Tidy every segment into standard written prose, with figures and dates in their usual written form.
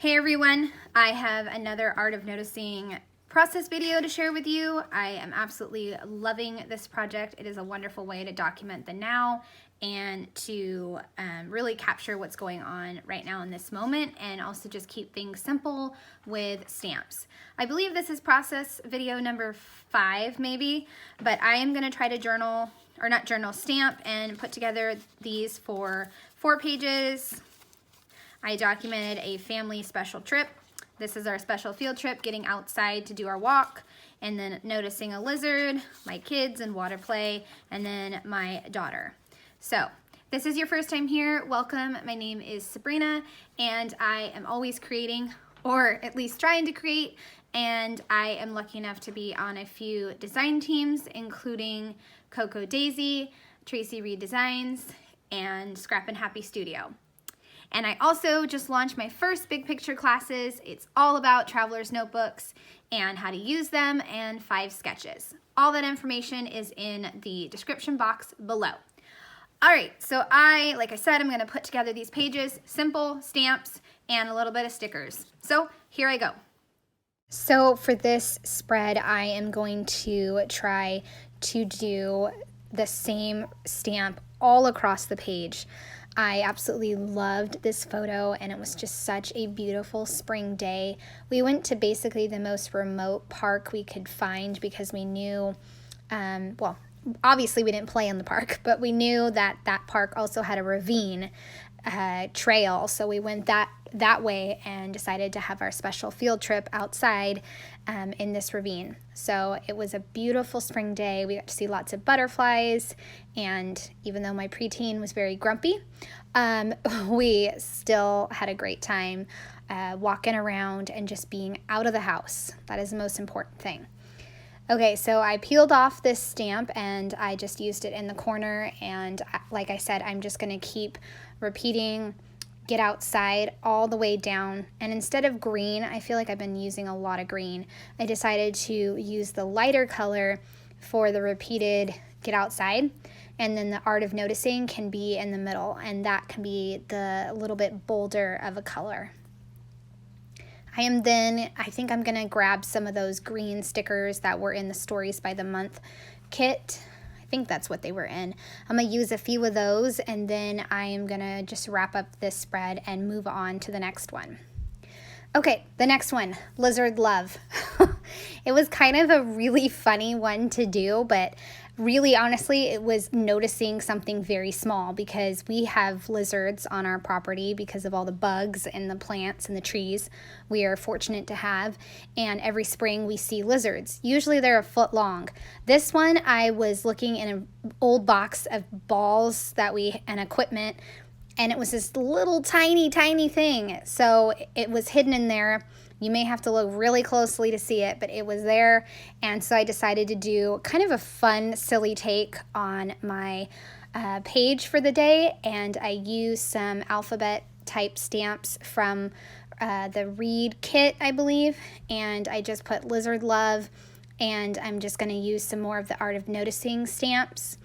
Hey everyone, I have another Art of Noticing process video to share with you. I am absolutely loving this project. It is a wonderful way to document the now and to really capture what's going on right now in this moment, and also just keep things simple with stamps. I believe this is process video number 5 maybe, but I am going to try to journal, or not journal, stamp and put together these for 4 pages. I documented a family special trip. This is our special field trip, getting outside to do our walk, and then noticing a lizard, my kids and water play, and then my daughter. So, this is your first time here, welcome. My name is Sabrina, and I am always creating, or at least trying to create, and I am lucky enough to be on a few design teams, including Coco Daisy, Tracy Reed Designs, and Scrap and Happy Studio. And I also just launched my first big picture classes. It's all about traveler's notebooks and how to use them and 5 sketches. All that information is in the description box below. All right, so like I said, I'm gonna put together these pages, simple stamps, and a little bit of stickers. So here I go. So for this spread, I am going to try to do the same stamp all across the page. I absolutely loved this photo, and it was just such a beautiful spring day. We went to basically the most remote park we could find because we knew, well, obviously we didn't play in the park, but we knew that that park also had a ravine trail, so we went that way and decided to have our special field trip outside in this ravine. So it was a beautiful spring day. We got to see lots of butterflies, and even though my preteen was very grumpy, we still had a great time walking around and just being out of the house. That is the most important thing. Okay, so I peeled off this stamp and I just used it in the corner, and like I said, I'm just going to keep repeating get outside all the way down. And instead of green, I feel like I've been using a lot of green. I decided to use the lighter color for the repeated get outside, and then the art of noticing can be in the middle, and that can be the little bit bolder of a color. I think I'm gonna grab some of those green stickers that were in the Stories by the Month kit. I think that's what they were in. I'm gonna use a few of those, and then I am gonna just wrap up this spread and move on to the next one. Okay, the next one, Lizard Love. It was kind of a really funny one to do, but really, honestly, it was noticing something very small because we have lizards on our property because of all the bugs and the plants and the trees we are fortunate to have. And every spring we see lizards. Usually they're a foot long. This one, I was looking in an old box of balls and equipment, and it was this little tiny thing. So it was hidden in there. You may have to look really closely to see it, but it was there. And so I decided to do kind of a fun, silly take on my page for the day. And I used some alphabet type stamps from the Reed kit, I believe. And I just put Lizard Love, and I'm just going to use some more of the Art of Noticing stamps.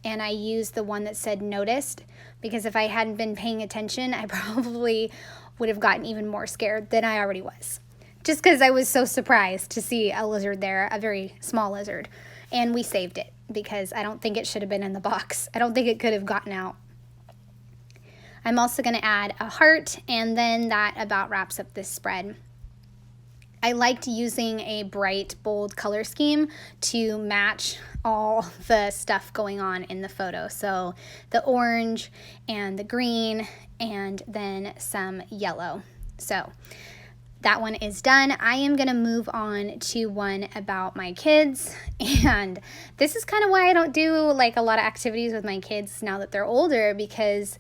And I used the one that said noticed, because if I hadn't been paying attention, I probably would have gotten even more scared than I already was. Just because I was so surprised to see a lizard there, a very small lizard. And we saved it because I don't think it should have been in the box. I don't think it could have gotten out. I'm also going to add a heart, and then that about wraps up this spread. I liked using a bright, bold color scheme to match all the stuff going on in the photo. So the orange and the green, and then some yellow. So that one is done. I am going to move on to one about my kids, and this is kind of why I don't do like a lot of activities with my kids now that they're older, because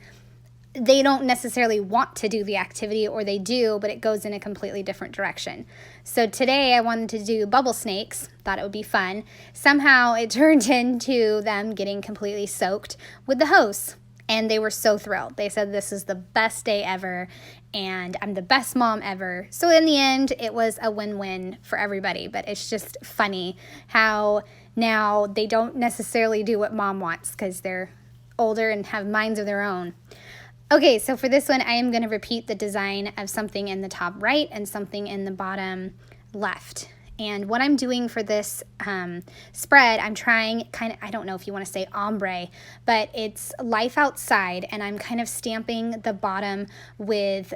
they don't necessarily want to do the activity, or they do, but it goes in a completely different direction. So today I wanted to do bubble snakes, thought it would be fun. Somehow it turned into them getting completely soaked with the hose, and they were so thrilled. They said this is the best day ever, and I'm the best mom ever. So in the end, it was a win-win for everybody, but it's just funny how now they don't necessarily do what mom wants because they're older and have minds of their own. Okay, so for this one, I am going to repeat the design of something in the top right and something in the bottom left. And what I'm doing for this spread, I'm trying kind of, I don't know if you want to say ombre, but it's life outside, and I'm kind of stamping the bottom with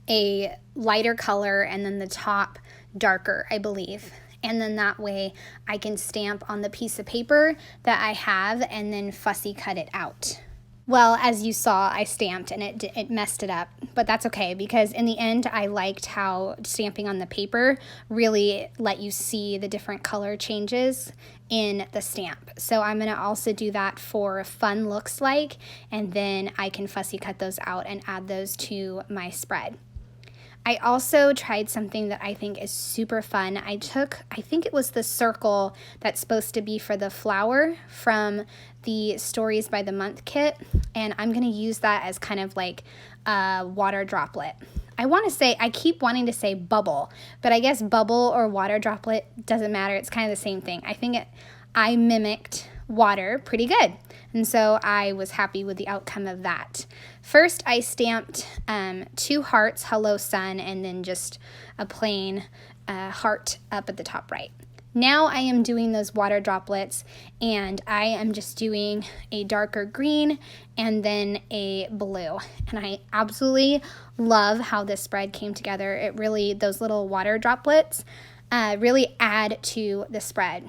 a lighter color and then the top darker, I believe. And then that way I can stamp on the piece of paper that I have and then fussy cut it out. Well, as you saw, I stamped and it messed it up, but that's okay because in the end, I liked how stamping on the paper really let you see the different color changes in the stamp. So I'm gonna also do that for fun looks like, and then I can fussy cut those out and add those to my spread. I also tried something that I think is super fun. I think it was the circle that's supposed to be for the flower from the Stories by the Month kit, and I'm going to use that as kind of like a water droplet. I keep wanting to say bubble, but I guess bubble or water droplet doesn't matter. It's kind of the same thing. I mimicked water pretty good, and so I was happy with the outcome of that. First, I stamped 2 hearts, hello sun, and then just a plain heart up at the top right. Now I am doing those water droplets, and I am just doing a darker green and then a blue. And I absolutely love how this spread came together. It really, those little water droplets really add to the spread.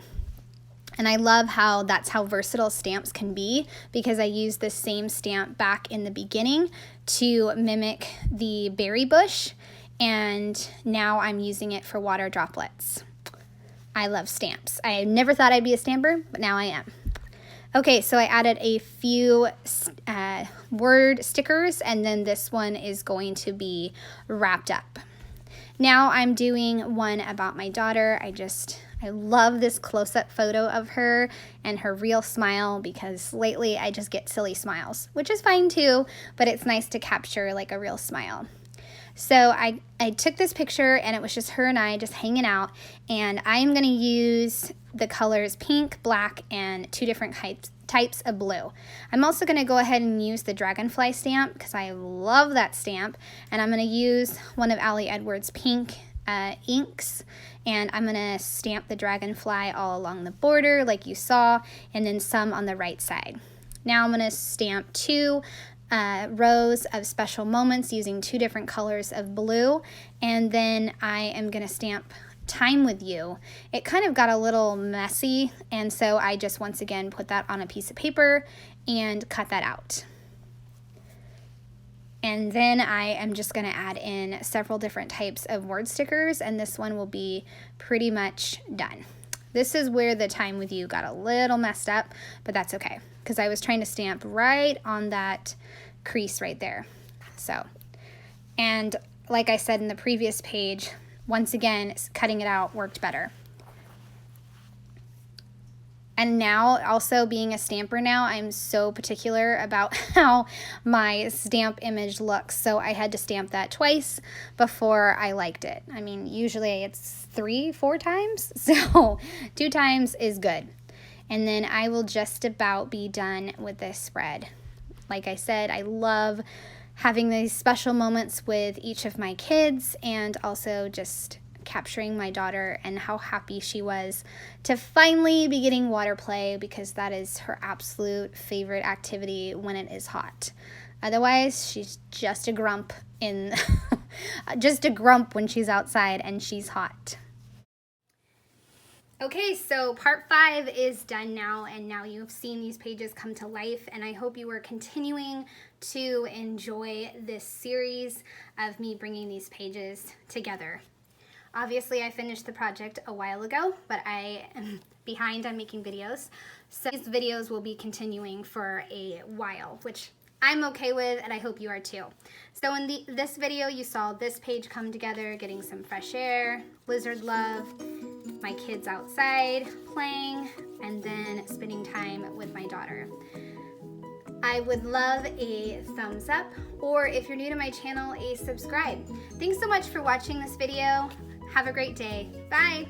And I love how that's how versatile stamps can be, because I used this same stamp back in the beginning to mimic the berry bush, and now I'm using it for water droplets. I love stamps. I never thought I'd be a stamper, but now I am. Okay, so I added a few word stickers, and then this one is going to be wrapped up. Now I'm doing one about my daughter. I love this close-up photo of her and her real smile, because lately I just get silly smiles, which is fine too, but it's nice to capture like a real smile. So I took this picture, and it was just her and I just hanging out, and I'm going to use the colors pink, black, and 2 different types of blue. I'm also going to go ahead and use the dragonfly stamp because I love that stamp, and I'm going to use one of Allie Edwards' pink inks, and I'm going to stamp the dragonfly all along the border like you saw, and then some on the right side. Now I'm going to stamp 2 rows of special moments using 2 different colors of blue, and then I am going to stamp time with you. It kind of got a little messy, and so I just once again put that on a piece of paper and cut that out. And then I am just going to add in several different types of word stickers, and this one will be pretty much done. This is where the time with you got a little messed up, but that's okay, because I was trying to stamp right on that crease right there. So, and like I said in the previous page, once again, cutting it out worked better. And now, also being a stamper now, I'm so particular about how my stamp image looks. So I had to stamp that twice before I liked it. I mean, usually it's 3-4 times. So 2 times is good. And then I will just about be done with this spread. Like I said, I love having these special moments with each of my kids, and also just capturing my daughter and how happy she was to finally be getting water play, because that is her absolute favorite activity when it is hot. Otherwise, she's just a grump just a grump when she's outside and she's hot. Okay, so part 5 is done now, and now you've seen these pages come to life, and I hope you are continuing to enjoy this series of me bringing these pages together. Obviously, I finished the project a while ago, but I am behind on making videos, so these videos will be continuing for a while, which I'm okay with, and I hope you are too. So in this video, you saw this page come together, getting some fresh air, lizard love, my kids outside playing, and then spending time with my daughter. I would love a thumbs up, or if you're new to my channel, a subscribe. Thanks so much for watching this video. Have a great day. Bye.